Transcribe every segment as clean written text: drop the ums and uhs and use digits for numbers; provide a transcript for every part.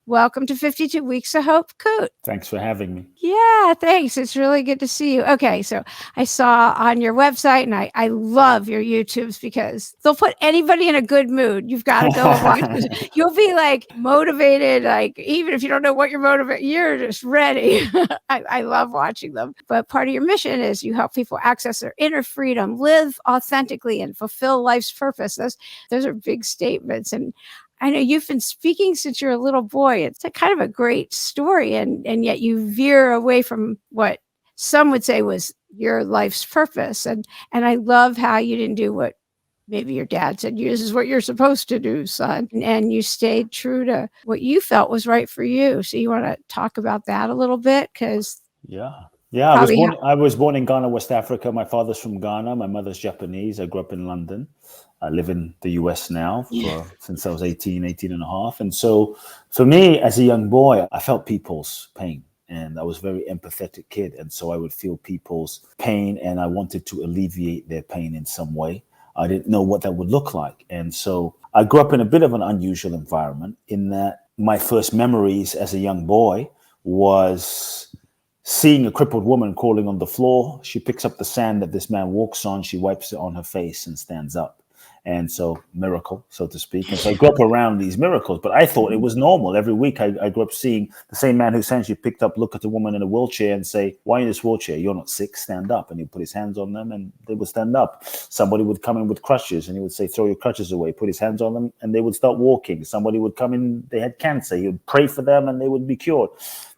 welcome to 52 Weeks of Hope, Kute. Thanks for having me. Yeah, thanks. It's really good to see you. Okay, so I saw on your website, and I love your YouTubes because they'll put anybody in a good mood. You've got to go and watch this. You'll be like motivated, like even if you don't know what you're motivated, you're just ready. I love watching them. But part of your mission is you help people access their inner freedom, live authentically, and fulfill life's purpose. Those are big statements. And I know you've been speaking since you're a little boy. It's a kind of a great story, and yet you veer away from what some would say was your life's purpose. And I love how you didn't do what maybe your dad said, this is what you're supposed to do, son. And you stayed true to what you felt was right for you. So you want to talk about that a little bit? Because yeah, I was born in Ghana, West Africa. My father's from Ghana. My mother's Japanese. I grew up in London. I live in the US now since I was 18 and a half. And so for me, as a young boy, I felt people's pain. And I was a very empathetic kid. And so I would feel people's pain, and I wanted to alleviate their pain in some way. I didn't know what that would look like. And so I grew up in a bit of an unusual environment in that my first memories as a young boy was seeing a crippled woman crawling on the floor. She picks up the sand that this man walks on. She wipes it on her face and stands up. And so miracle, so to speak. And so I grew up around these miracles, but I thought it was normal. Every week I grew up seeing the same man who essentially picked up, look at a woman in a wheelchair and say, why are you in this wheelchair? You're not sick, stand up. And he'd put his hands on them and they would stand up. Somebody would come in with crutches and he would say, throw your crutches away, put his hands on them and they would start walking. Somebody would come in, they had cancer. He would pray for them and they would be cured.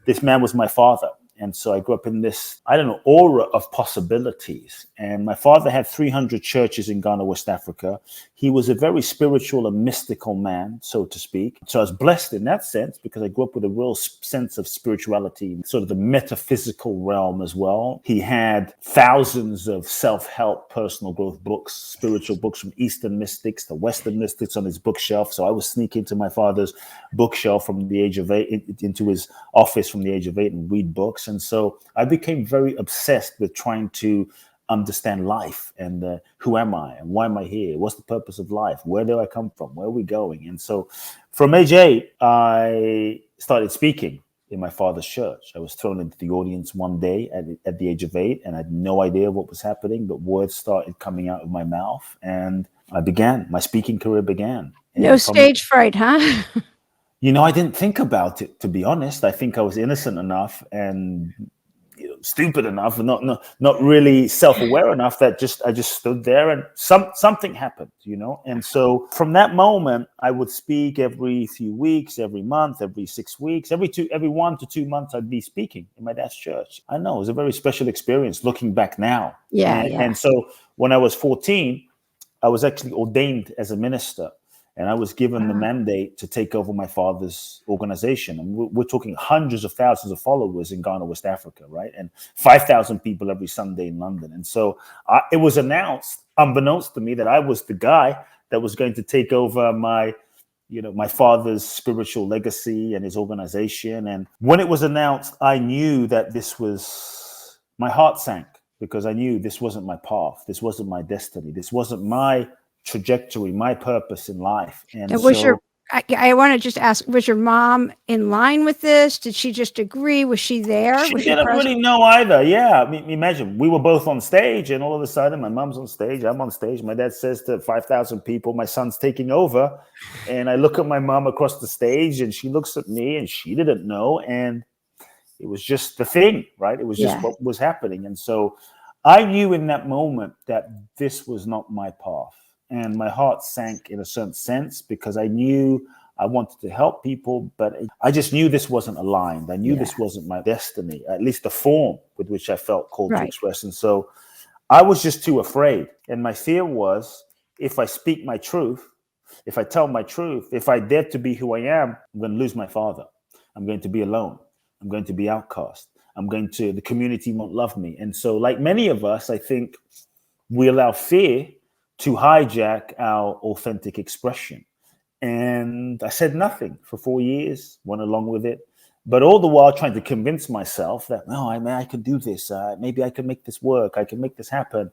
This man was my father. And so I grew up in this, aura of possibilities. And my father had 300 churches in Ghana, West Africa. He was a very spiritual and mystical man, so to speak. So I was blessed in that sense because I grew up with a real sense of spirituality, sort of the metaphysical realm as well. He had thousands of self-help, personal growth books, spiritual books from Eastern mystics to Western mystics on his bookshelf. So I was sneaking to my father's bookshelf from the age of 8, into his office from the age of 8 and read books. And so I became very obsessed with trying to understand life and who am I and why am I here? What's the purpose of life? Where do I come from? Where are we going? And so from age 8, I started speaking in my father's church. I was thrown into the audience one day at the age of 8 and I had no idea what was happening, but words started coming out of my mouth and my speaking career began. No stage fright, huh? I didn't think about it, to be honest. I think I was innocent enough and stupid enough and not really self-aware enough that I just stood there and something happened, And so from that moment, I would speak every few weeks, every month, every 6 weeks, every 1 to 2 months, I'd be speaking in my dad's church. I know it was a very special experience looking back now. And so when I was 14, I was actually ordained as a minister. And I was given the mandate to take over my father's organization. And we're talking hundreds of thousands of followers in Ghana, West Africa, right? And 5,000 people every Sunday in London. And so it was announced, unbeknownst to me, that I was the guy that was going to take over my father's spiritual legacy and his organization. And when it was announced, I knew that my heart sank because I knew this wasn't my path. This wasn't my destiny. This wasn't my trajectory, my purpose in life. And I want to just ask, was your mom in line with this? Did she just agree? Was she there? She didn't really know either. Yeah. I mean, imagine we were both on stage and all of a sudden my mom's on stage, I'm on stage. My dad says to 5,000 people, my son's taking over. And I look at my mom across the stage and she looks at me and she didn't know. And it was just the thing, right? It was just what was happening. And so I knew in that moment that this was not my path. And my heart sank in a certain sense because I knew I wanted to help people, but I just knew this wasn't aligned. I knew this wasn't my destiny, at least the form with which I felt called to express. And so I was just too afraid. And my fear was, if I speak my truth, if I tell my truth, if I dare to be who I am, I'm going to lose my father. I'm going to be alone. I'm going to be outcast. The community won't love me. And so like many of us, I think we allow fear to hijack our authentic expression. And I said nothing for 4 years, went along with it. But all the while trying to convince myself that, no, I can do this. Maybe I can make this work. I can make this happen.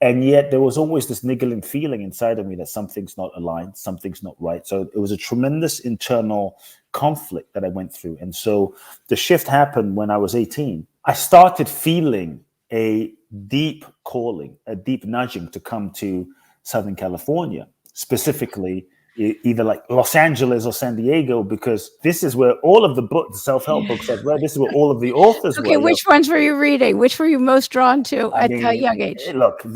And yet there was always this niggling feeling inside of me that something's not aligned, something's not right. So it was a tremendous internal conflict that I went through. And so the shift happened when I was 18. I started feeling a deep calling, a deep nudging to come to Southern California, specifically either like Los Angeles or San Diego, because this is where all of the self-help books I've read, this is where all of the authors were. Okay, which ones were you reading? Which were you most drawn to at a young age? Look,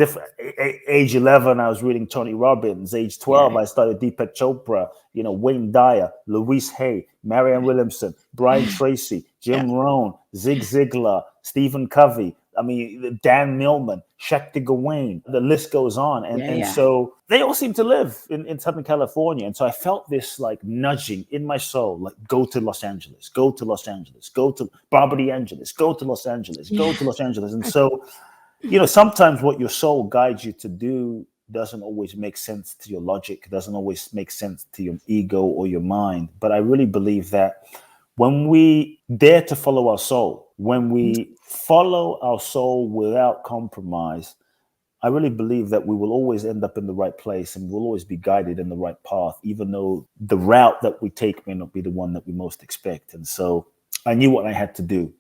age 11, I was reading Tony Robbins. Age 12, I started Deepak Chopra, Wayne Dyer, Louise Hay, Marianne Williamson, Brian Tracy, Jim Rohn, Zig Ziglar, Stephen Covey. Dan Millman, Shakti Gawain, the list goes on. And so they all seem to live in Southern California. And so I felt this like nudging in my soul, like go to Los Angeles, go to Los Angeles, go to Barbara DeAngelis, go to Los Angeles, go to Los Angeles. And so, sometimes what your soul guides you to do doesn't always make sense to your logic, doesn't always make sense to your ego or your mind. But I really believe that when we dare to follow our soul, when we follow our soul without compromise, I really believe that we will always end up in the right place and we'll always be guided in the right path, even though the route that we take may not be the one that we most expect. And so I knew what I had to do.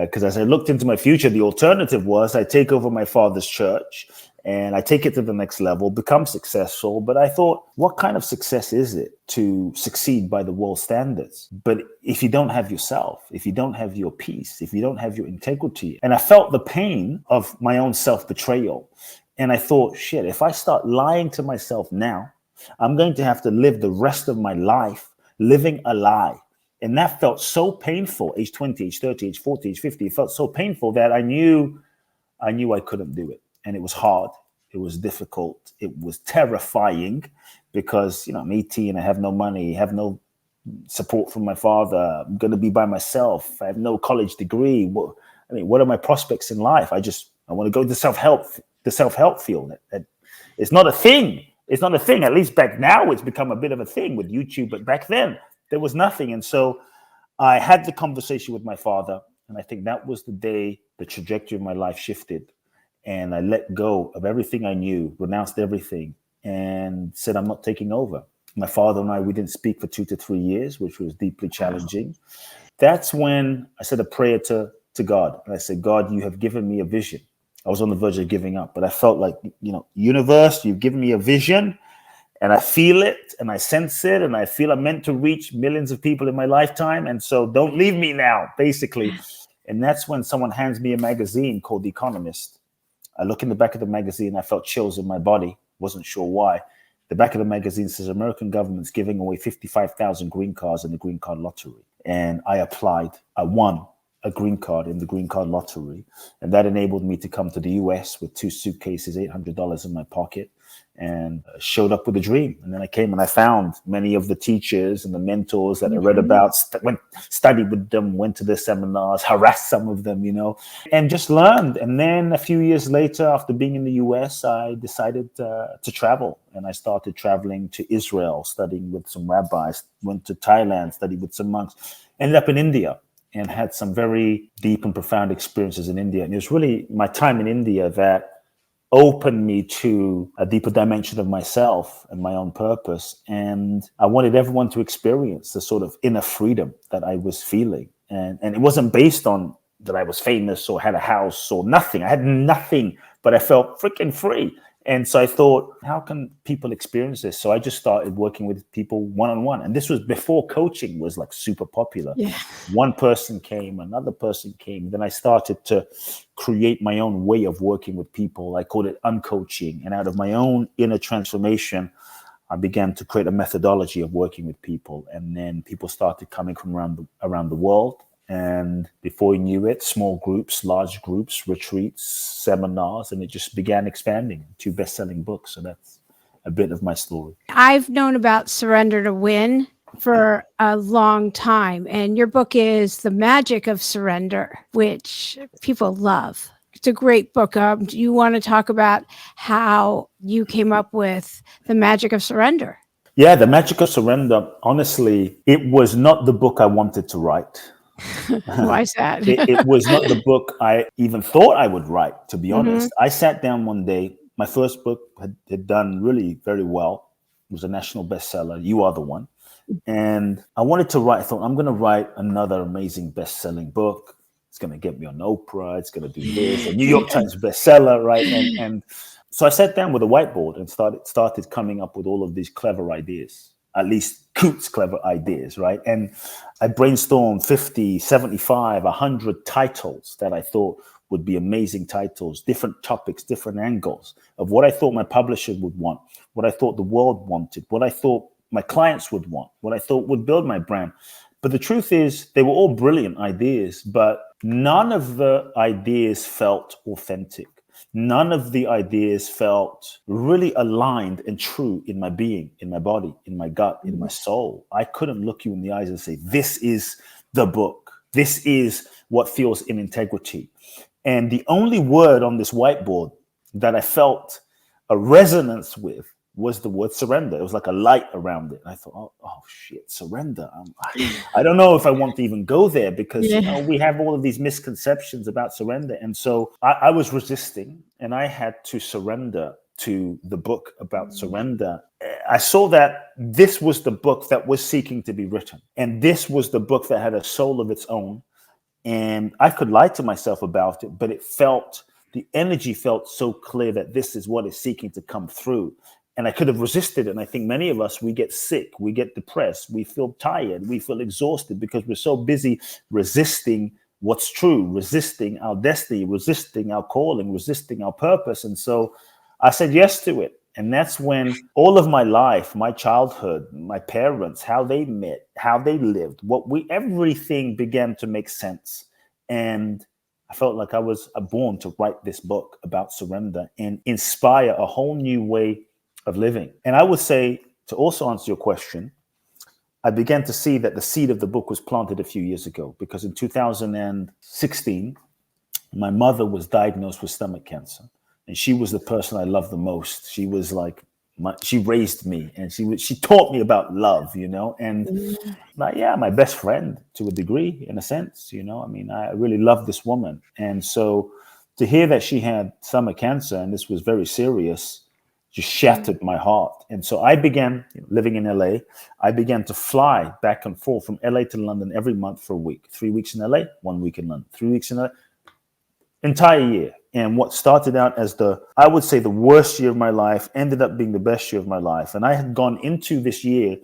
Because as I looked into my future, the alternative was I take over my father's church and I take it to the next level, become successful. But I thought, what kind of success is it to succeed by the world standards? But if you don't have yourself, if you don't have your peace, if you don't have your integrity, and I felt the pain of my own self-betrayal. And I thought, shit, if I start lying to myself now, I'm going to have to live the rest of my life living a lie. And that felt so painful, age 20, age 30, age 40, age 50. It felt so painful that I knew I couldn't do it. And it was hard. It was difficult. It was terrifying because, I'm 18. I have no money, have no support from my father. I'm going to be by myself. I have no college degree. What are my prospects in life? I want to go to the self-help field. It's not a thing. It's not a thing. At least back now, it's become a bit of a thing with YouTube. But back then, there was nothing. And so I had the conversation with my father. And I think that was the day the trajectory of my life shifted. And I let go of everything I knew, renounced everything, and said, I'm not taking over. My father and I, we didn't speak for 2 to 3 years, which was deeply challenging. That's when I said a prayer to God. And I said, God, you have given me a vision. I was on the verge of giving up, but I felt like, universe, you've given me a vision. And I feel it and I sense it and I feel I'm meant to reach millions of people in my lifetime. And so don't leave me now, basically. And that's when someone hands me a magazine called The Economist. I look in the back of the magazine. I felt chills in my body. Wasn't sure why. The back of the magazine says American government's giving away 55,000 green cards in the green card lottery. And I applied. I won a green card in the green card lottery. And that enabled me to come to the US with 2 suitcases, $800 in my pocket, and showed up with a dream. And then I came and I found many of the teachers and the mentors that I read about, studied with them, went to their seminars, harassed some of them, and just learned. And then a few years later, after being in the US, I decided to travel. And I started traveling to Israel, studying with some rabbis, went to Thailand, studied with some monks, ended up in India and had some very deep and profound experiences in India. And it was really my time in India that opened me to a deeper dimension of myself and my own purpose. And I wanted everyone to experience the sort of inner freedom that I was feeling. And it wasn't based on that I was famous or had a house or nothing. I had nothing, but I felt freaking free. And so I thought, how can people experience this? So I just started working with people one-on-one. And this was before coaching was like super popular. Yeah. One person came, another person came. Then I started to create my own way of working with people. I called it uncoaching. And out of my own inner transformation, I began to create a methodology of working with people. And then people started coming from around the world. And before you knew it, small groups, large groups, retreats, seminars, and it just began expanding. 2 best-selling books. So that's a bit of my story. I've known about Surrender to Win for a long time. And your book is The Magic of Surrender, which people love. It's a great book. Do you want to talk about how you came up with The Magic of Surrender? Yeah, The Magic of Surrender, honestly, it was not the book I wanted to write. Why is that? It was not the book I even thought I would write, to be honest. I sat down one day My first book had done really very well. It was a national bestseller. You Are the One. And I wanted to write, I thought, I'm going to write another amazing best-selling book. It's going to get me on Oprah. It's going to do this, a New York Times bestseller, right? And so I sat down with a whiteboard and started coming up with all of these clever ideas, at least Kute's clever ideas, right? And I brainstormed 50, 75, 100 titles that I thought would be amazing titles, different topics, different angles of what I thought my publisher would want, what I thought the world wanted, what I thought my clients would want, what I thought would build my brand. But the truth is, they were all brilliant ideas, but none of the ideas felt authentic. None of the ideas felt really aligned and true in my being, in my body, in my gut, in my soul. I couldn't look you in the eyes and say, this is the book. This is what feels in integrity. And the only word on this whiteboard that I felt a resonance with was the word surrender. It was like a light around it. And I thought, oh shit, surrender. I don't know if I want to even go there because, we have all of these misconceptions about surrender. And so I was resisting, and I had to surrender to the book about surrender. I saw that this was the book that was seeking to be written. And this was the book that had a soul of its own. And I could lie to myself about it, but the energy felt so clear that this is what is seeking to come through. And I could have resisted it. And I think many of us, we get sick, we get depressed, we feel tired, we feel exhausted because we're so busy resisting what's true, resisting our destiny, resisting our calling, resisting our purpose. And so I said yes to it. And that's when all of my life, my childhood, my parents, how they met, how they lived, everything began to make sense. And I felt like I was born to write this book about surrender and inspire a whole new way of living. And I would say, to also answer your question, I began to see that the seed of the book was planted a few years ago, because in 2016, my mother was diagnosed with stomach cancer. And she was the person I loved the most. She was like, she raised me, and she taught me about love, and my best friend to a degree, in a sense, I mean, I really loved this woman. And so to hear that she had stomach cancer, and this was very serious, just shattered my heart. And so I began living in LA. I began to fly back and forth from LA to London every month for a week. 3 weeks in LA, 1 week in London, 3 weeks in LA, entire year. And what started out as I would say the worst year of my life ended up being the best year of my life. And I had gone into this year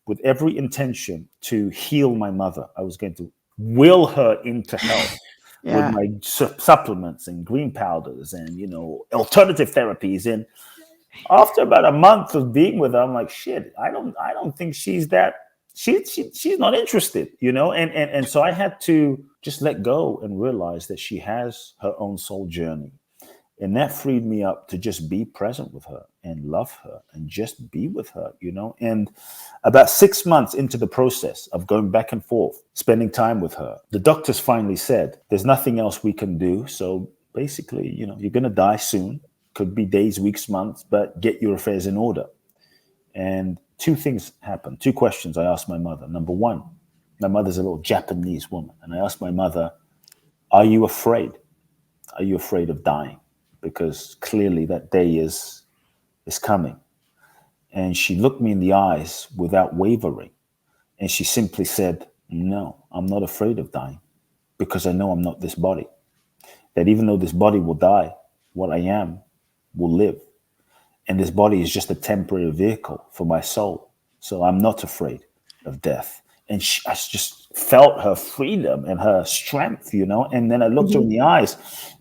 with every intention to heal my mother. I was going to will her into health with my supplements and green powders and, alternative therapies. And after about a month of being with her, I'm like, shit, I don't think she's that. She's not interested, and so I had to just let go and realize that she has her own soul journey. And that freed me up to just be present with her and love her and just be with her, And about 6 months into the process of going back and forth, spending time with her, the doctors finally said, there's nothing else we can do. So basically, you're going to die soon. Could be days, weeks, months, but get your affairs in order. And two things happened. Two questions I asked my mother. Number one, my mother's a little Japanese woman. And I asked my mother, are you afraid? Are you afraid of dying? Because clearly that day is coming. And she looked me in the eyes without wavering. And she simply said, no, I'm not afraid of dying, because I know I'm not this body. That even though this body will die, what I am will live. And this body is just a temporary vehicle for my soul. So I'm not afraid of death. And I just felt her freedom and her strength, And then I looked her in the eyes,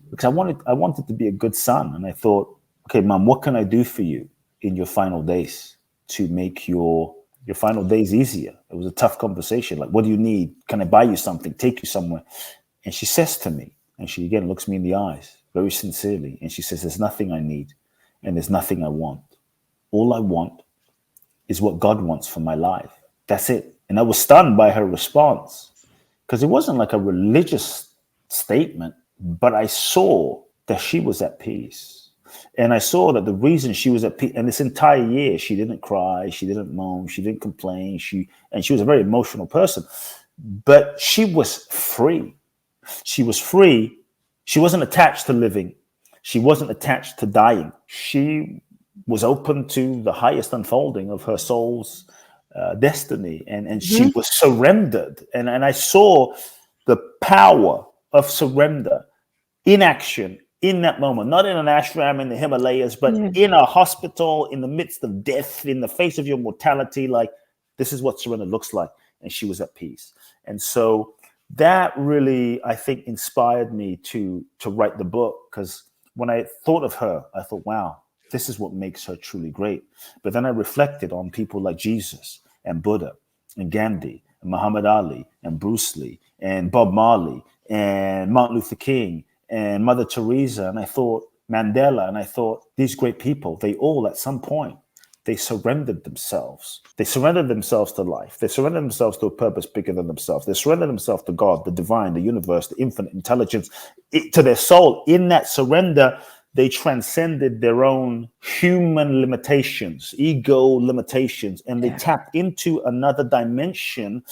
because I wanted to be a good son. And I thought, okay, Mom, what can I do for you in your final days to make your final days easier? It was a tough conversation. Like, what do you need? Can I buy you something? Take you somewhere? And she says to me, and she again looks me in the eyes very sincerely. And she says, there's nothing I need. And there's nothing I want. All I want is what God wants for my life. That's it. And I was stunned by her response, because it wasn't like a religious statement, but I saw that she was at peace. And I saw that the reason she was at peace, and this entire year, she didn't cry, she didn't moan, she didn't complain. She was a very emotional person, but she was free. She was free. She wasn't attached to living. She wasn't attached to dying. She was open to the highest unfolding of her soul's destiny, and she was surrendered. And I saw the power of surrender in action in that moment, not in an ashram in the Himalayas, but in a hospital, in the midst of death, in the face of your mortality. Like, this is what surrender looks like. And she was at peace. And so that really, I think, inspired me to write the book, because when I thought of her, I thought, wow, this is what makes her truly great. But then I reflected on people like Jesus and Buddha and Gandhi and Muhammad Ali and Bruce Lee and Bob Marley and Martin Luther King and Mother Teresa, and I thought Mandela, and I thought these great people, they all at some point, they surrendered themselves. They surrendered themselves to life. They surrendered themselves to a purpose bigger than themselves. They surrendered themselves to God, the divine, the universe, the infinite intelligence, to their soul. In that surrender, they transcended their own human limitations, ego limitations, and they tapped into another dimension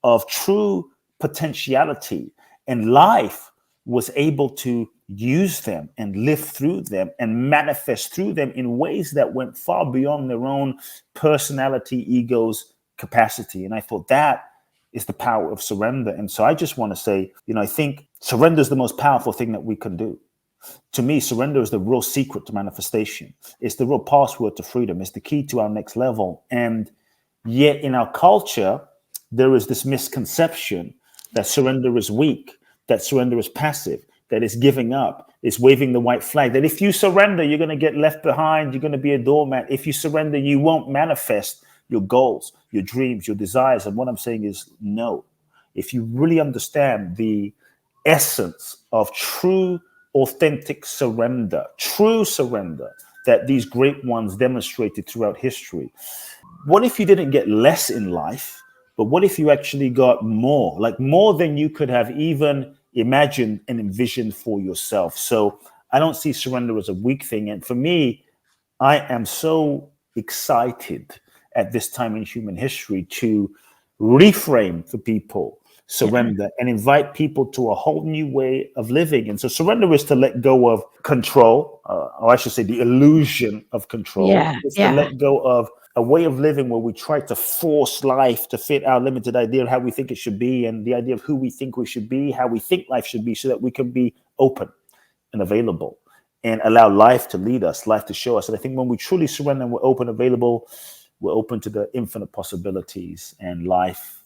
of true potentiality. And life was able to use them and live through them and manifest through them in ways that went far beyond their own personality, ego's capacity. And I thought that is the power of surrender. And so I just want to say, I think surrender is the most powerful thing that we can do. To me, surrender is the real secret to manifestation. It's the real password to freedom. It's the key to our next level. And yet in our culture, there is this misconception that surrender is weak, that surrender is passive, that it's giving up, it's waving the white flag, that if you surrender, you're going to get left behind, you're going to be a doormat. If you surrender, you won't manifest your goals, your dreams, your desires. And what I'm saying is no. If you really understand the essence of true, authentic surrender, true surrender that these great ones demonstrated throughout history, what if you didn't get less in life? But what if you actually got more, like more than you could have even imagined and envisioned for yourself? So I don't see surrender as a weak thing. And for me, I am so excited at this time in human history to reframe for people surrender and invite people to a whole new way of living. And so surrender is to let go of control, or I should say the illusion of control. It's to let go of a way of living where we try to force life to fit our limited idea of how we think it should be, and the idea of who we think we should be, how we think life should be, so that we can be open and available and allow life to lead us, life to show us. And I think when we truly surrender and we're open, available, we're open to the infinite possibilities and life.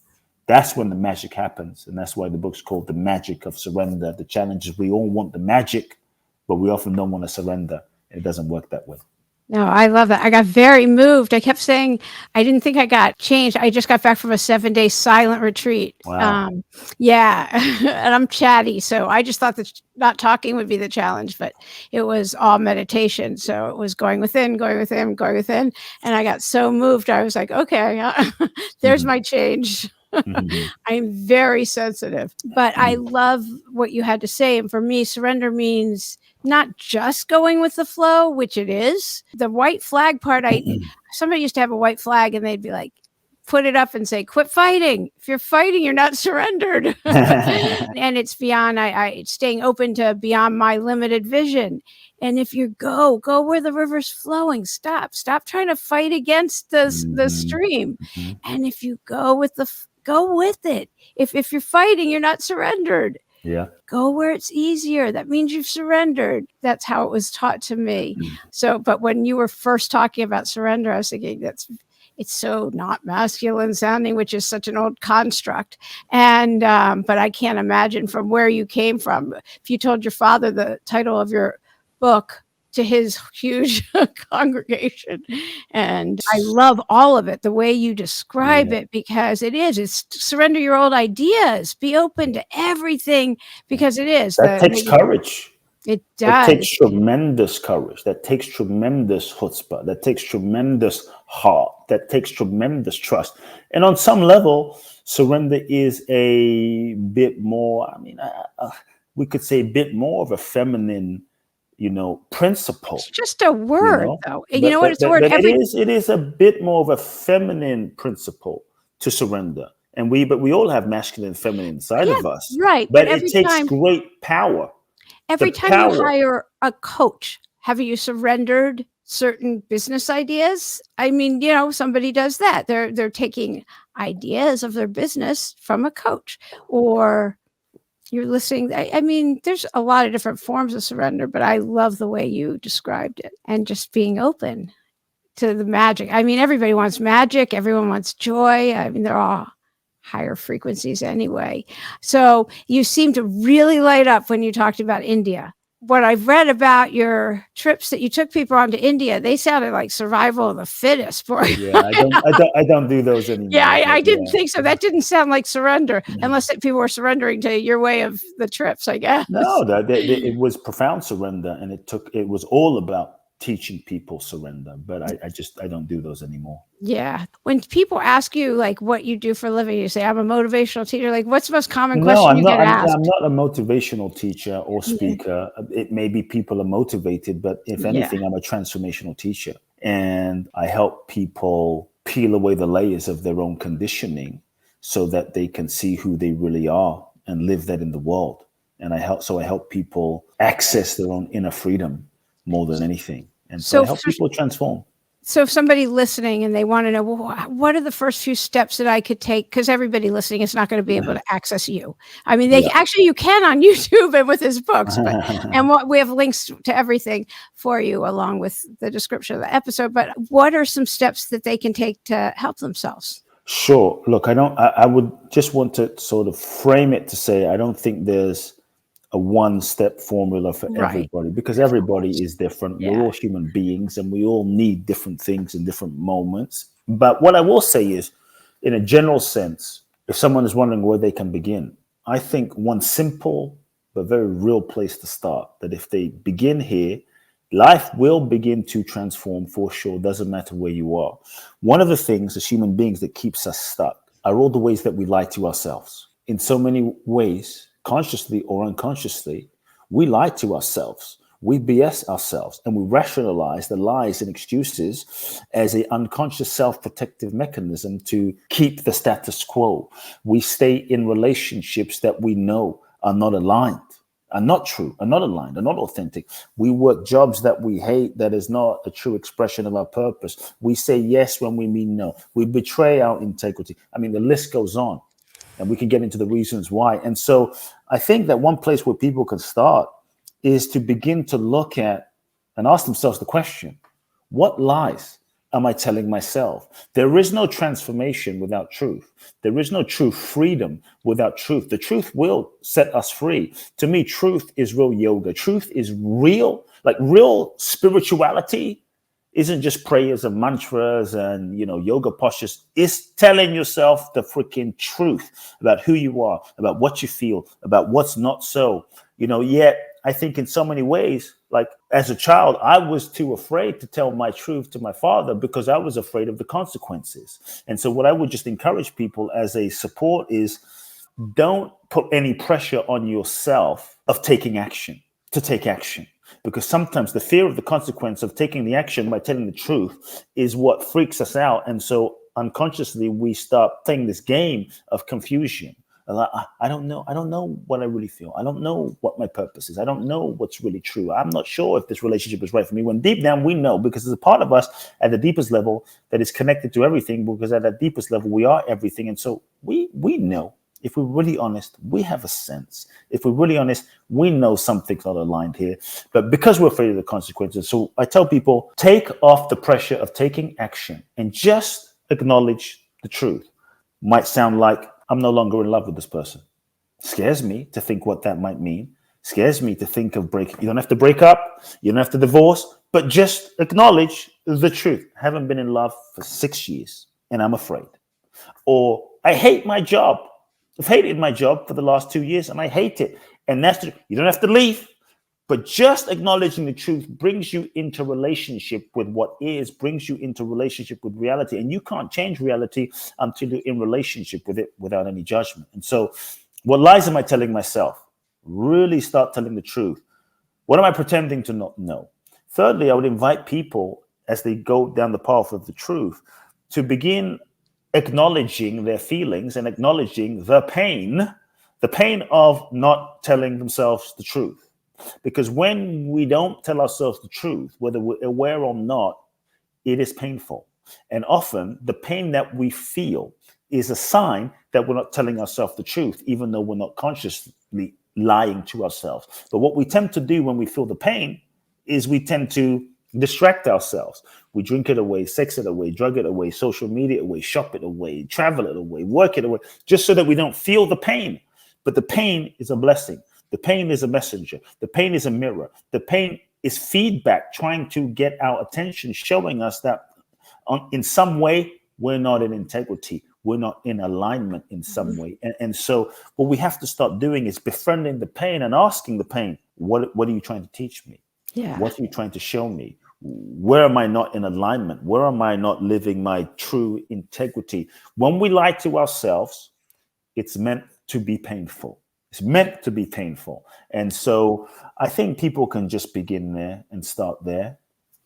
That's when the magic happens. And that's why the book's called The Magic of Surrender. The challenge is we all want the magic, but we often don't want to surrender. It doesn't work that way. No, I love that. I got very moved. I kept saying, I didn't think I got changed. I just got back from a 7-day silent retreat. Wow. And I'm chatty. So I just thought that not talking would be the challenge, but it was all meditation. So it was going within, going within, going within. And I got so moved. I was like, okay, there's my change. I'm very sensitive, but I love what you had to say. And for me, surrender means not just going with the flow, which it is. The white flag part, somebody used to have a white flag and they'd be like, put it up and say, quit fighting. If you're fighting, you're not surrendered. And it's beyond, staying open to beyond my limited vision. And if you go where the river's flowing, stop trying to fight against the stream. And if you go with it. If you're fighting, you're not surrendered. Yeah. Go where it's easier. That means you've surrendered. That's how it was taught to me. So, but when you were first talking about surrender, I was thinking it's so not masculine sounding, which is such an old construct. And, but I can't imagine from where you came from. If you told your father the title of your book to his huge congregation. And I love all of it, the way you describe it, because it's surrender your old ideas, be open to everything, because it is. That takes courage. It does. It takes tremendous courage. That takes tremendous chutzpah. That takes tremendous heart. That takes tremendous trust. And on some level, surrender is a bit more, we could say a bit more of a feminine principle. It's just a word, though. And what? It's a word. It is a bit more of a feminine principle to surrender. But we all have masculine and feminine inside of us. Right. But it takes great power. Every time you hire a coach, have you surrendered certain business ideas? I mean, somebody does that. They're taking ideas of their business from a coach, or you're listening. I mean, there's a lot of different forms of surrender, but I love the way you described it, and just being open to the magic. I mean, everybody wants magic. Everyone wants joy. I mean, they're all higher frequencies anyway. So you seem to really light up when you talked about India. What I've read about your trips that you took people on to India, they sounded like survival of the fittest for you. Yeah, I don't do those anymore. Yeah, I didn't think so. That didn't sound like surrender, unless people were surrendering to your way of the trips, I guess. No, it was profound surrender, and it was all about teaching people surrender, but I don't do those anymore. Yeah. When people ask you like what you do for a living, you say, I'm a motivational teacher. Like, what's the most common question you get asked? I'm not a motivational teacher or speaker. It may be people are motivated, but if anything, I'm a transformational teacher, and I help people peel away the layers of their own conditioning so that they can see who they really are and live that in the world. And I help people access their own inner freedom more than anything. And so I help people transform. So if somebody listening and they want to know, well, what are the first few steps that I could take? Because everybody listening is not going to be able to access you. I mean, you can on YouTube and with his books, and we have links to everything for you along with the description of the episode. But what are some steps that they can take to help themselves? Sure. Look, I would just want to sort of frame it to say, I don't think there's a one-step formula for everybody, because everybody is different. We're all human beings, and we all need different things in different moments. But what I will say is, in a general sense, if someone is wondering where they can begin, I think one simple but very real place to start, that if they begin here, life will begin to transform for sure. Doesn't matter where you are. One of the things as human beings that keeps us stuck are all the ways that we lie to ourselves. In so many ways, consciously or unconsciously, we lie to ourselves. We BS ourselves, and we rationalize the lies and excuses as an unconscious self-protective mechanism to keep the status quo. We stay in relationships that we know are not aligned, are not true, are not aligned, are not authentic. We work jobs that we hate, that is not a true expression of our purpose. We say yes when we mean no. We betray our integrity. I mean, the list goes on. And we can get into the reasons why. And so I think that one place where people can start is to begin to look at and ask themselves the question, what lies am I telling myself? There is no transformation without truth. There is no true freedom without truth. The truth will set us free. To me, truth is real yoga. Truth is real, like real spirituality. Isn't just prayers and mantras and, yoga postures. It's telling yourself the freaking truth about who you are, about what you feel, about what's not so. Yet I think in so many ways, like as a child, I was too afraid to tell my truth to my father because I was afraid of the consequences. And so what I would just encourage people as a support is, don't put any pressure on yourself of taking action, to take action. Because sometimes the fear of the consequence of taking the action by telling the truth is what freaks us out. And so unconsciously, we start playing this game of confusion. I don't know. I don't know what I really feel. I don't know what my purpose is. I don't know what's really true. I'm not sure if this relationship is right for me. When deep down we know, because there's a part of us at the deepest level that is connected to everything, because at that deepest level, we are everything. And so we know. If we're really honest, we have a sense. If we're really honest, we know something's not aligned here. But because we're afraid of the consequences, so I tell people, take off the pressure of taking action and just acknowledge the truth. Might sound like, I'm no longer in love with this person. Scares me to think what that might mean. Scares me to think of breaking. You don't have to break up. You don't have to divorce. But just acknowledge the truth. I haven't been in love for 6 years and I'm afraid. Or I hate my job. I've hated my job for the last 2 years and I hate it. And you don't have to leave, but just acknowledging the truth brings you into relationship with what is, brings you into relationship with reality. And you can't change reality until you're in relationship with it without any judgment. And so what lies am I telling myself? Really start telling the truth. What am I pretending to not know? Thirdly, I would invite people as they go down the path of the truth to begin acknowledging their feelings and acknowledging the pain of not telling themselves the truth. Because when we don't tell ourselves the truth, whether we're aware or not, it is painful. And often the pain that we feel is a sign that we're not telling ourselves the truth, even though we're not consciously lying to ourselves. But what we tend to do when we feel the pain is we tend to distract ourselves. We drink it away, sex it away, drug it away, social media away, shop it away, travel it away, work it away, just so that we don't feel the pain. But the pain is a blessing. The pain is a messenger. The pain is a mirror. The pain is feedback trying to get our attention, showing us that in some way we're not in integrity. We're not in alignment in some way. And so what we have to start doing is befriending the pain and asking the pain, what are you trying to teach me? Yeah. What are you trying to show me? Where am I not in alignment? Where am I not living my true integrity? When we lie to ourselves, it's meant to be painful. It's meant to be painful. And so I think people can just begin there and start there.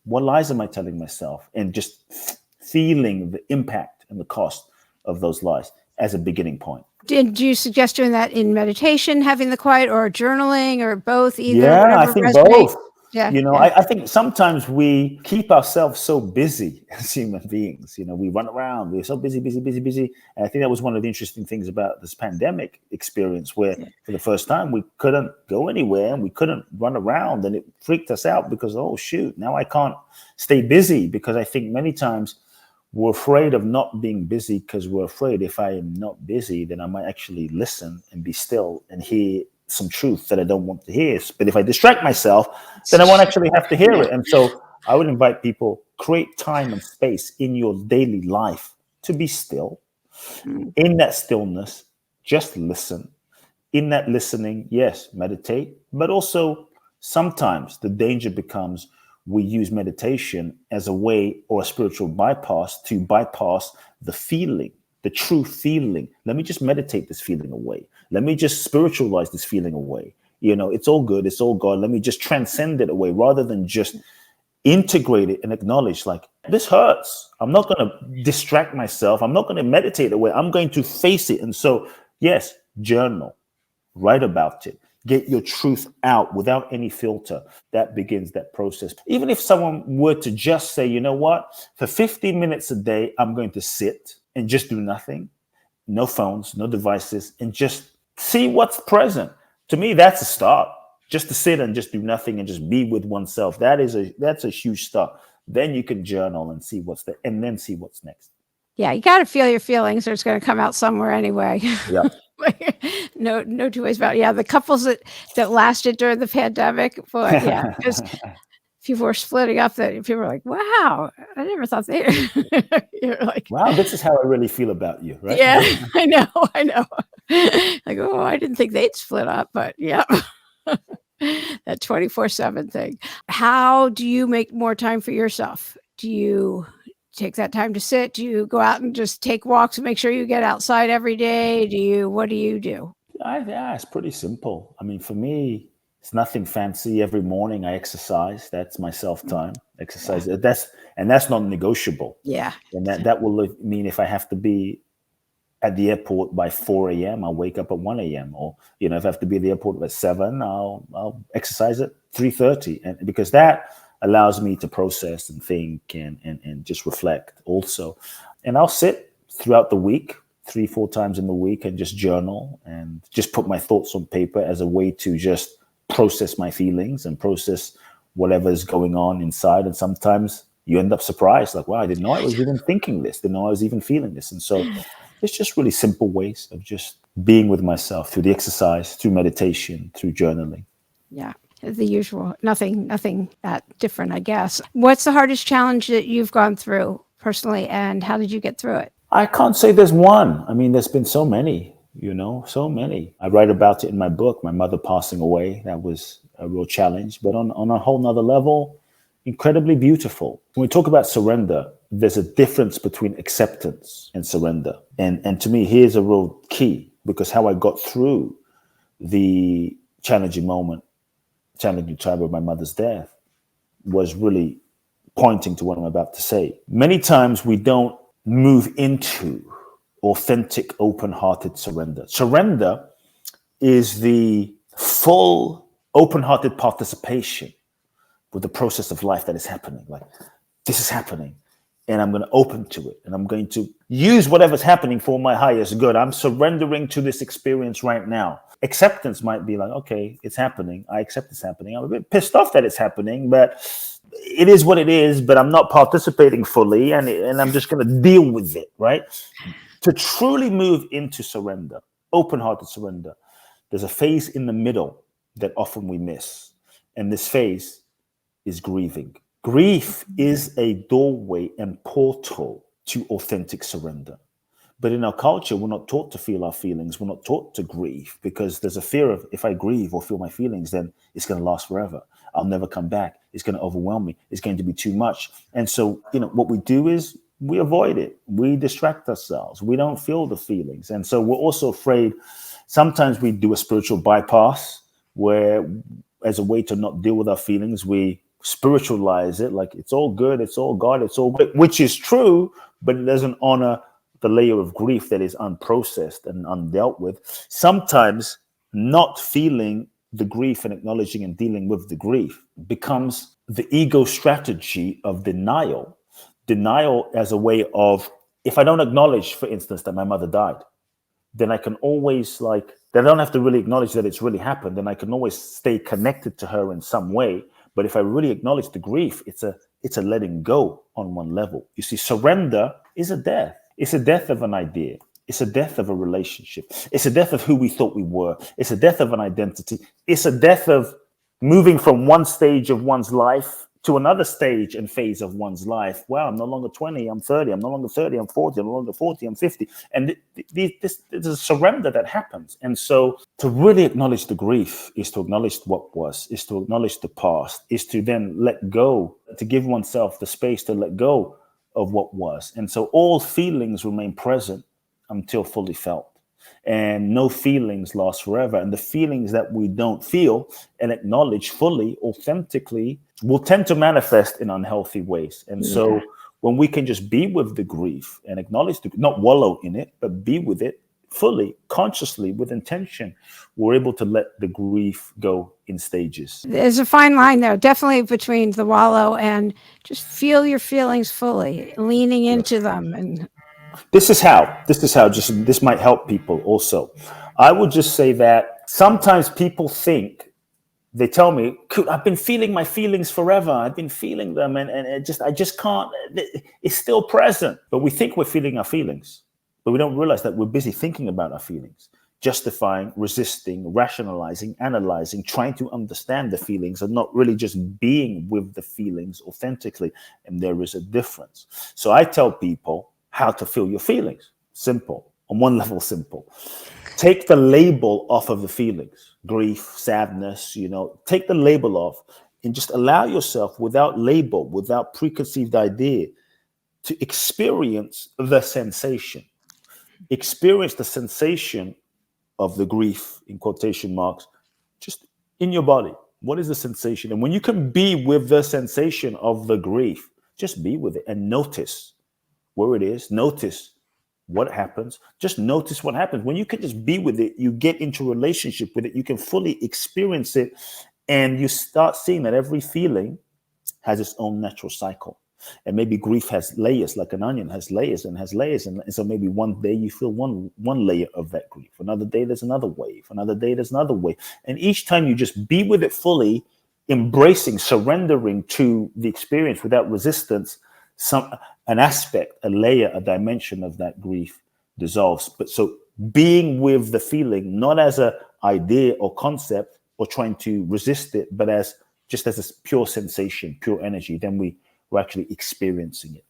What lies am I telling myself? And just feeling the impact and the cost of those lies as a beginning point. Did you suggest doing that in meditation, having the quiet, or journaling, or both? Either, yeah, I think both. Yeah, I think sometimes we keep ourselves so busy as human beings. We run around. We're so busy. And I think that was one of the interesting things about this pandemic experience, where for the first time we couldn't go anywhere and we couldn't run around, and it freaked us out because, oh shoot, now I can't stay busy. Because I think many times we're afraid of not being busy because we're afraid if I am not busy, then I might actually listen and be still and hear some truth that I don't want to hear. But if I distract myself, then I won't actually have to hear it. And so I would invite people, create time and space in your daily life to be still. In that stillness, just listen. In that listening, yes, meditate. But also sometimes the danger becomes we use meditation as a way, or a spiritual bypass, to bypass the feeling, the true feeling. Let me just meditate this feeling away. Let me just spiritualize this feeling away. It's all good. It's all God. Let me just transcend it away, rather than just integrate it and acknowledge, like, this hurts. I'm not going to distract myself. I'm not going to meditate away. I'm going to face it. And so, yes, journal, write about it. Get your truth out without any filter. That begins that process. Even if someone were to just say, you know what, for 15 minutes a day, I'm going to sit and just do nothing, no phones, no devices, and just see what's present. To me, that's a start. Just to sit and just do nothing and just be with oneself. That's a huge start. Then you can journal and see what's there, and then see what's next. Yeah, you got to feel your feelings, or it's going to come out somewhere anyway. Yeah. No two ways about it. Yeah, the couples that lasted during the pandemic, boy, yeah, because people were splitting up. That people were like, "Wow, I never thought they." You're like, "Wow, this is how I really feel about you," right? Yeah, I know. Like, oh, I didn't think they'd split up, but yeah. That 24/7 thing. How do you make more time for yourself? Do you take that time to sit? Do you go out and just take walks and make sure you get outside every day? What do you do? Yeah, it's pretty simple. I mean, for me, it's nothing fancy. Every morning I exercise. That's my self-time. Exercise. Yeah. That's non-negotiable. Yeah. And that will mean if I have to be at the airport by 4 a.m., I'll wake up at 1 a.m. Or, if I have to be at the airport at 7, I'll exercise at 3:30. And because that allows me to process and think and just reflect also. And I'll sit throughout the week, 3-4 times in the week, and just journal and just put my thoughts on paper as a way to just process my feelings and process whatever's going on inside. And sometimes you end up surprised, like, wow, I didn't know I was even thinking this, didn't know I was even feeling this. And so it's just really simple ways of just being with myself through the exercise, through meditation, through journaling. Yeah, the usual. Nothing that different, I guess. What's the hardest challenge that you've gone through personally, and how did you get through it? I can't say there's one. I mean, there's been so many, so many. I write about it in my book, my mother passing away. That was a real challenge, but on a whole nother level, incredibly beautiful. When we talk about surrender, there's a difference between acceptance and surrender. And to me, here's a real key, because how I got through the challenging time of my mother's death was really pointing to what I'm about to say. Many times we don't move into authentic, open-hearted surrender. Surrender is the full open-hearted participation with the process of life that is happening. Like, this is happening, and I'm going to open to it, and I'm going to use whatever's happening for my highest good. I'm surrendering to this experience right now. Acceptance might be like, okay, it's happening. I accept it's happening. I'm a bit pissed off that it's happening, but it is what it is, but I'm not participating fully, and I'm just going to deal with it, right? To truly move into surrender, open-hearted surrender, there's a phase in the middle that often we miss. And this phase is grieving. Grief is a doorway and portal to authentic surrender. But in our culture, we're not taught to feel our feelings. We're not taught to grieve because there's a fear of, if I grieve or feel my feelings, then it's going to last forever. I'll never come back. It's going to overwhelm me. It's going to be too much. And so, what we do is we avoid it. We distract ourselves. We don't feel the feelings. And so we're also afraid. Sometimes we do a spiritual bypass where, as a way to not deal with our feelings, we spiritualize it like it's all good, it's all God, it's all good, which is true, but it doesn't honor the layer of grief that is unprocessed and undealt with. Sometimes not feeling the grief and acknowledging and dealing with the grief becomes the ego strategy of denial. Denial as a way of, if I don't acknowledge, for instance, that my mother died, then I can always then I don't have to really acknowledge that it's really happened. Then I can always stay connected to her in some way. But if I really acknowledge the grief, it's a letting go on one level. You see, surrender is a death. It's a death of an idea. It's a death of a relationship. It's a death of who we thought we were. It's a death of an identity. It's a death of moving from one stage of one's life to another stage and phase of one's life. Wow, I'm no longer 20, I'm 30. I'm no longer 30, I'm 40. I'm no longer 40, I'm 50. And this is a surrender that happens. And so to really acknowledge the grief is to acknowledge what was, is to acknowledge the past, is to then let go, to give oneself the space to let go of what was. And so all feelings remain present until fully felt. And no feelings last forever. And the feelings that we don't feel and acknowledge fully, authentically, will tend to manifest in unhealthy ways. And so when we can just be with the grief and acknowledge, not wallow in it, but be with it fully, consciously, with intention, we're able to let the grief go in stages. There's a fine line, though, definitely between the wallow and just feel your feelings fully, leaning into them. And this might help people also. I would just say that sometimes people think, they tell me, I've been feeling my feelings forever. I've been feeling them and I just can't, it's still present. But we think we're feeling our feelings, but we don't realize that we're busy thinking about our feelings, justifying, resisting, rationalizing, analyzing, trying to understand the feelings and not really just being with the feelings authentically. And there is a difference. So I tell people how to feel your feelings. Simple. On one level, simple. Take the label off of the feelings, grief, sadness, take the label off and just allow yourself without label, without preconceived idea, to experience the sensation. Experience the sensation of the grief, in quotation marks, just in your body. What is the sensation? And when you can be with the sensation of the grief, just be with it and notice where it is. Notice what happens. Just notice what happens. When you can just be with it, you get into a relationship with it, you can fully experience it, and you start seeing that every feeling has its own natural cycle. And maybe grief has layers, like an onion has layers and has layers. And so maybe one day you feel one layer of that grief. Another day there's another wave. Another day there's another wave. And each time you just be with it fully, embracing, surrendering to the experience without resistance, an aspect, a layer, a dimension of that grief dissolves. But so being with the feeling, not as an idea or concept or trying to resist it, but as a pure sensation, pure energy, then we're actually experiencing it.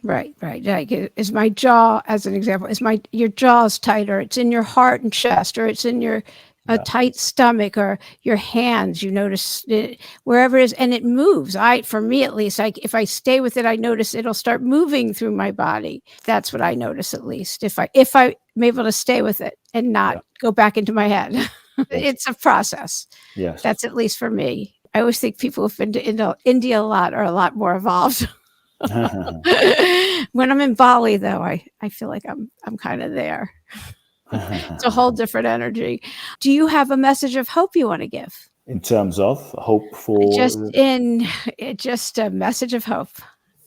Right. Like, is my jaw, as an example, your jaw's tighter, it's in your heart and chest, or it's in your a tight stomach, or your hands, you notice it, wherever it is, and it moves. For me at least, if I stay with it, I notice it'll start moving through my body. That's what I notice, at least, if I'm able to stay with it and not go back into my head. It's a process. Yes. That's at least for me. I always think people who've been to India a lot are a lot more evolved. When I'm in Bali, though, I feel like I'm kind of there. It's a whole different energy. Do you have a message of hope you want to give? In terms of hope for just a message of hope.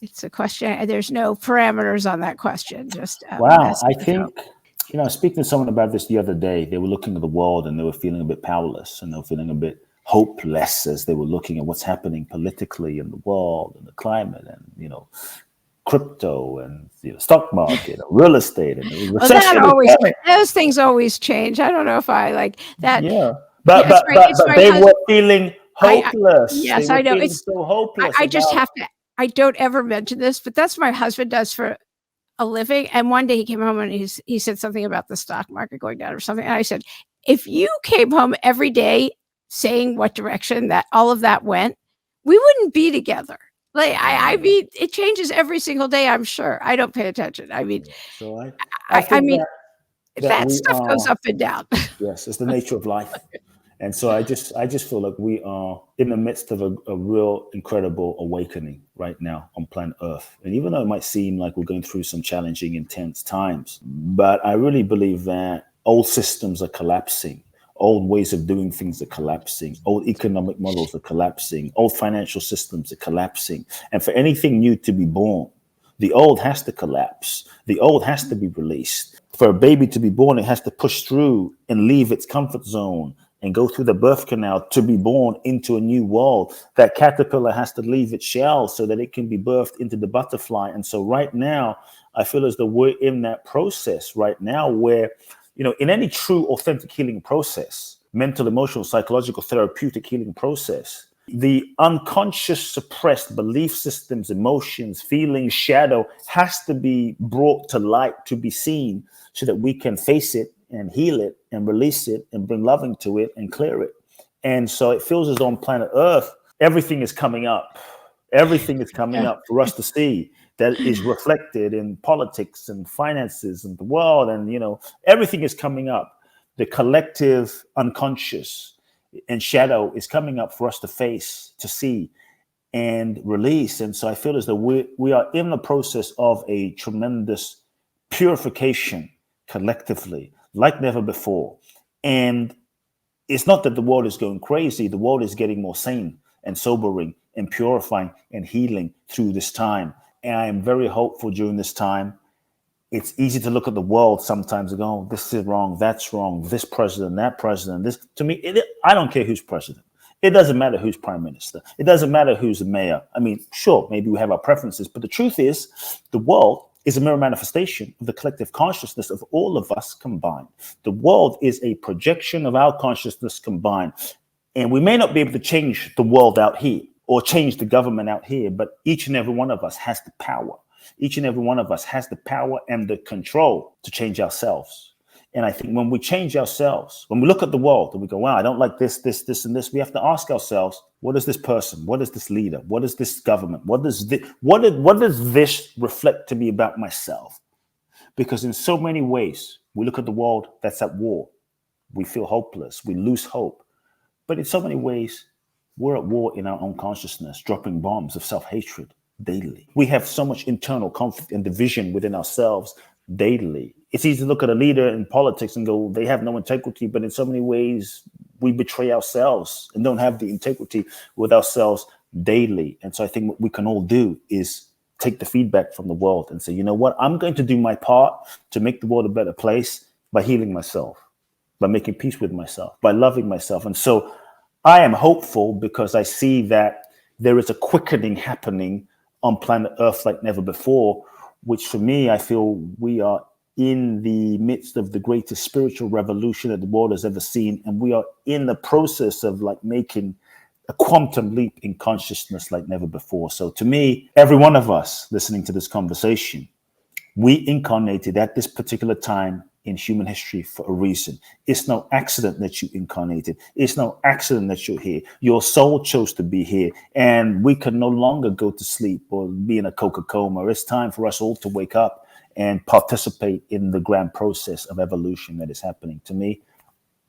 It's a question. There's no parameters on that question. Just a wow, I message of think, hope. speaking to someone about this the other day, they were looking at the world and they were feeling a bit powerless and they were feeling a bit hopeless as they were looking at what's happening politically in the world and the climate and, crypto and stock market, or real estate, and recession. Those things always change. I don't know if I like that. Yeah, but Yeah, but they were feeling hopeless. Yes, they were I know. feeling so hopeless. I just have to. I don't ever mention this, but that's what my husband does for a living. And one day he came home and he said something about the stock market going down or something. And I said, if you came home every day saying what direction that all of that went, we wouldn't be together. Like I mean, it changes every single day. I'm sure. I don't pay attention. I mean, so I mean, that we stuff goes up and down. Yes, it's the nature of life. And so I just feel like we are in the midst of a real incredible awakening right now on planet Earth. And even though it might seem like we're going through some challenging, intense times, but I really believe that old systems are collapsing. Old ways of doing things are collapsing. Old economic models are collapsing. Old financial systems are collapsing. And for anything new to be born, the old has to collapse. The old has to be released. For a baby to be born, it has to push through and leave its comfort zone and go through the birth canal to be born into a new world. That caterpillar has to leave its shell so that it can be birthed into the butterfly. And so right now, I feel as though we're in that process right now where, in any true, authentic healing process, mental, emotional, psychological, therapeutic healing process, the unconscious, suppressed belief systems, emotions, feelings, shadow has to be brought to light to be seen so that we can face it and heal it and release it and bring loving to it and clear it. And so it feels as though on planet Earth, everything is coming up. Everything is coming up for us to see that is reflected in politics and finances and the world. And, everything is coming up. The collective unconscious and shadow is coming up for us to face, to see, and release. And so I feel as though we are in the process of a tremendous purification collectively, like never before. And it's not that the world is going crazy. The world is getting more sane and sobering and purifying and healing through this time. And I am very hopeful during this time. It's easy to look at the world sometimes and go, oh, this is wrong, that's wrong, this president, that president. This, to me, I don't care who's president. It doesn't matter who's prime minister. It doesn't matter who's the mayor. I mean, sure, maybe we have our preferences, but the truth is the world is a mirror manifestation of the collective consciousness of all of us combined. The world is a projection of our consciousness combined. And we may not be able to change the world out here or change the government out here, but each and every one of us has the power. Each and every one of us has the power and the control to change ourselves. And I think when we change ourselves, when we look at the world and we go, wow, I don't like this, this, this, and this, we have to ask ourselves, what is this person? What is this leader? What is this government? What does this reflect to me about myself? Because in so many ways, we look at the world that's at war. We feel hopeless. We lose hope. But in so many ways, we're at war in our own consciousness, dropping bombs of self-hatred daily. We have so much internal conflict and division within ourselves daily. It's easy to look at a leader in politics and go, they have no integrity, but in so many ways, we betray ourselves and don't have the integrity with ourselves daily. And so I think what we can all do is take the feedback from the world and say, you know what, I'm going to do my part to make the world a better place by healing myself, by making peace with myself, by loving myself. And so I am hopeful because I see that there is a quickening happening on planet Earth like never before, which for me, I feel we are in the midst of the greatest spiritual revolution that the world has ever seen. And we are in the process of like making a quantum leap in consciousness like never before. So to me, every one of us listening to this conversation, we incarnated at this particular time in human history for a reason. It's no accident that you incarnated. It's no accident that you're here. Your soul chose to be here, and we can no longer go to sleep or be in a Coca-Coma. It's time for us all to wake up and participate in the grand process of evolution that is happening. To me,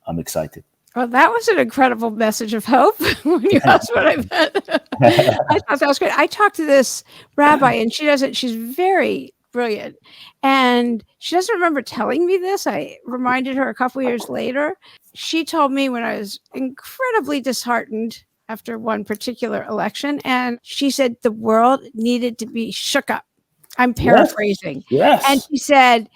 I'm excited. Well, that was an incredible message of hope when you asked what I meant. I thought that was great. I talked to this rabbi, and she's very brilliant. And she doesn't remember telling me this. I reminded her a couple years later. She told me when I was incredibly disheartened after one particular election, and she said the world needed to be shook up. I'm paraphrasing. Yes. And she said,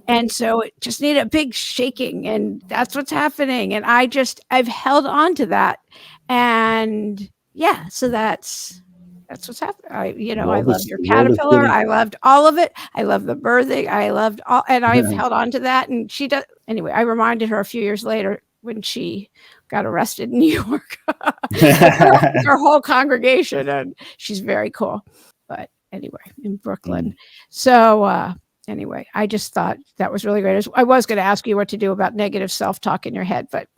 and so it just needed a big shaking, and that's what's happening. And I've held on to that. And yeah, so that's what's happening. I love your caterpillar. I loved all of it. I love the birthing. I loved all, and I've held on to that. And she does. Anyway, I reminded her a few years later when she got arrested in New York, her whole congregation, and she's very cool. But anyway, in Brooklyn. So anyway, I just thought that was really great. I was going to ask you what to do about negative self-talk in your head, but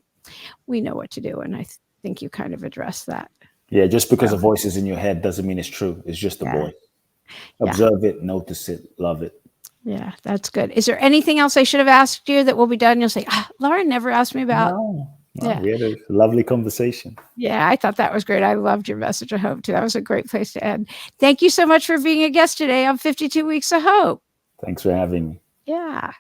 we know what to do. And I think you kind of addressed that. Yeah, just because a voice is in your head doesn't mean it's true. It's just a voice. Observe it, notice it, love it. Yeah, that's good. Is there anything else I should have asked you that will be done? You'll say, Lauren never asked me about. No, we had a lovely conversation. Yeah, I thought that was great. I loved your message of hope too. That was a great place to end. Thank you so much for being a guest today on 52 Weeks of Hope. Thanks for having me. Yeah.